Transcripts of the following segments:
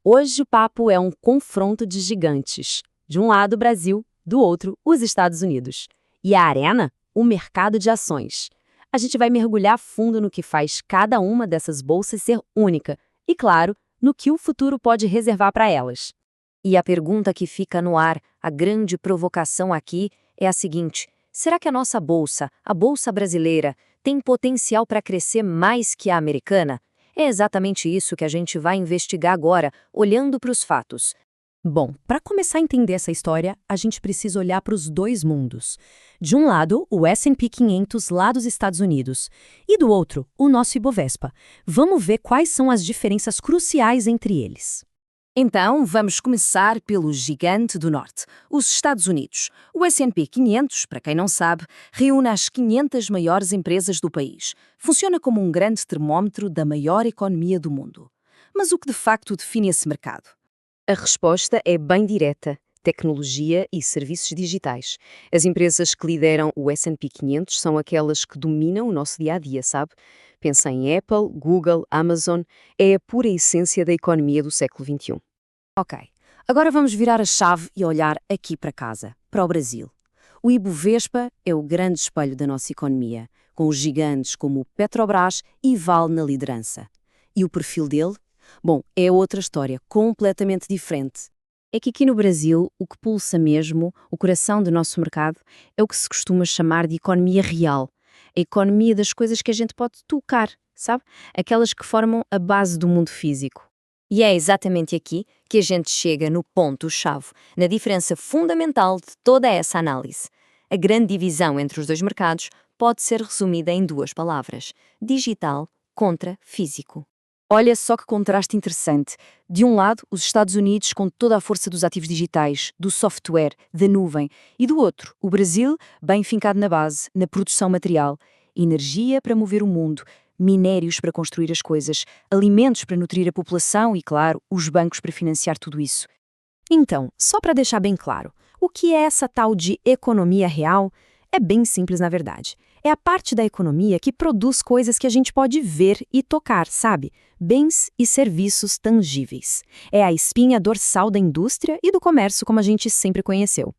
Hoje o papo é um confronto de gigantes. De um lado, o Brasil, do outro, os Estados Unidos. E a arena? O mercado de ações. A gente vai mergulhar fundo no que faz cada uma dessas bolsas ser única e, claro, no que o futuro pode reservar para elas. E a pergunta que fica no ar, a grande provocação aqui, é a seguinte: será que a nossa bolsa, a bolsa brasileira, tem potencial para crescer mais que a americana? É exatamente isso que a gente vai investigar agora, olhando para os fatos. Bom, para começar a entender essa história, a gente precisa olhar para os dois mundos. De um lado, o S&P 500 lá dos Estados Unidos, e do outro, o nosso Ibovespa. Vamos ver quais são as diferenças cruciais entre eles. Então, vamos começar pelo gigante do norte, os Estados Unidos. O S&P 500, para quem não sabe, reúne as 500 maiores empresas do país. Funciona como um grande termômetro da maior economia do mundo. Mas o que de facto define esse mercado? A resposta é bem direta: tecnologia e serviços digitais. As empresas que lideram o S&P 500 são aquelas que dominam o nosso dia-a-dia, sabe? Pensa em Apple, Google, Amazon. É a pura essência da economia do século XXI. Ok, agora vamos virar a chave e olhar aqui para casa, para o Brasil. O Ibovespa é o grande espelho da nossa economia, com os gigantes como Petrobras e Vale na liderança. E o perfil dele? Bom, é outra história, completamente diferente. É que aqui no Brasil, o que pulsa mesmo, o coração do nosso mercado, é o que se costuma chamar de economia real. A economia das coisas que a gente pode tocar, sabe? Aquelas que formam a base do mundo físico. E é exatamente aqui que a gente chega no ponto-chave, na diferença fundamental de toda essa análise. A grande divisão entre os dois mercados pode ser resumida em duas palavras: digital contra físico. Olha só que contraste interessante. De um lado, os Estados Unidos com toda a força dos ativos digitais, do software, da nuvem, e do outro, o Brasil, bem fincado na base, na produção material, energia para mover o mundo, minérios para construir as coisas, alimentos para nutrir a população e, claro, os bancos para financiar tudo isso. Então, só para deixar bem claro, o que é essa tal de economia real? É bem simples, na verdade. É a parte da economia que produz coisas que a gente pode ver e tocar, sabe? Bens e serviços tangíveis. É a espinha dorsal da indústria e do comércio como a gente sempre conheceu.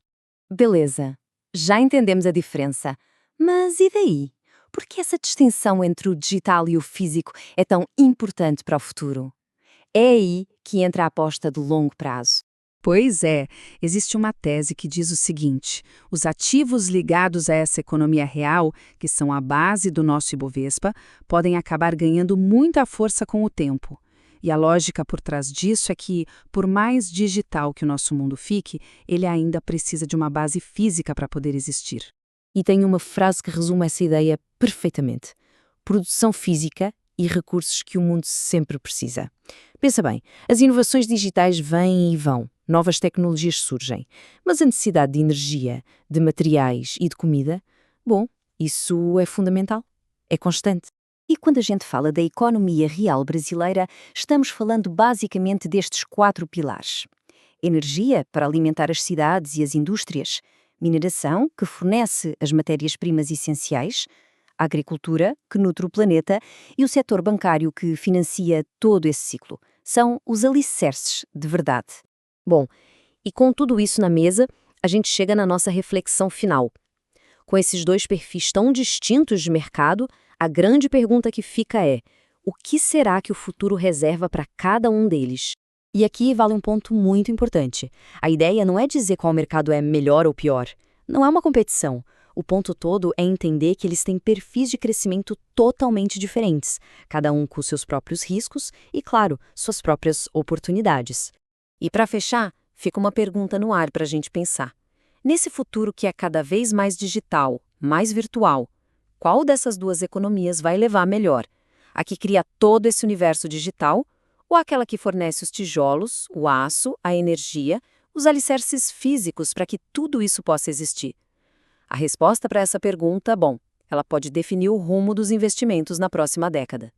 Beleza, já entendemos a diferença. Mas e daí? Por que essa distinção entre o digital e o físico é tão importante para o futuro? É aí que entra a aposta de longo prazo. Pois é, existe uma tese que diz o seguinte: os ativos ligados a essa economia real, que são a base do nosso Ibovespa, podem acabar ganhando muita força com o tempo. E a lógica por trás disso é que, por mais digital que o nosso mundo fique, ele ainda precisa de uma base física para poder existir. E tem uma frase que resume essa ideia perfeitamente: produção física e recursos que o mundo sempre precisa. Pensa bem, as inovações digitais vêm e vão, novas tecnologias surgem, mas a necessidade de energia, de materiais e de comida, bom, isso é fundamental, é constante. E quando a gente fala da economia real brasileira, estamos falando basicamente destes 4 pilares: energia para alimentar as cidades e as indústrias, mineração, que fornece as matérias-primas essenciais, a agricultura, que nutre o planeta, e o setor bancário, que financia todo esse ciclo. São os alicerces de verdade. Bom, e com tudo isso na mesa, a gente chega na nossa reflexão final. Com esses dois perfis tão distintos de mercado, a grande pergunta que fica é: o que será que o futuro reserva para cada um deles? E aqui vale um ponto muito importante. A ideia não é dizer qual mercado é melhor ou pior. Não é uma competição. O ponto todo é entender que eles têm perfis de crescimento totalmente diferentes, cada um com seus próprios riscos e, claro, suas próprias oportunidades. E para fechar, fica uma pergunta no ar para a gente pensar. Nesse futuro que é cada vez mais digital, mais virtual, qual dessas duas economias vai levar melhor? A que cria todo esse universo digital ou aquela que fornece os tijolos, o aço, a energia, os alicerces físicos para que tudo isso possa existir? A resposta para essa pergunta, bom, ela pode definir o rumo dos investimentos na próxima década.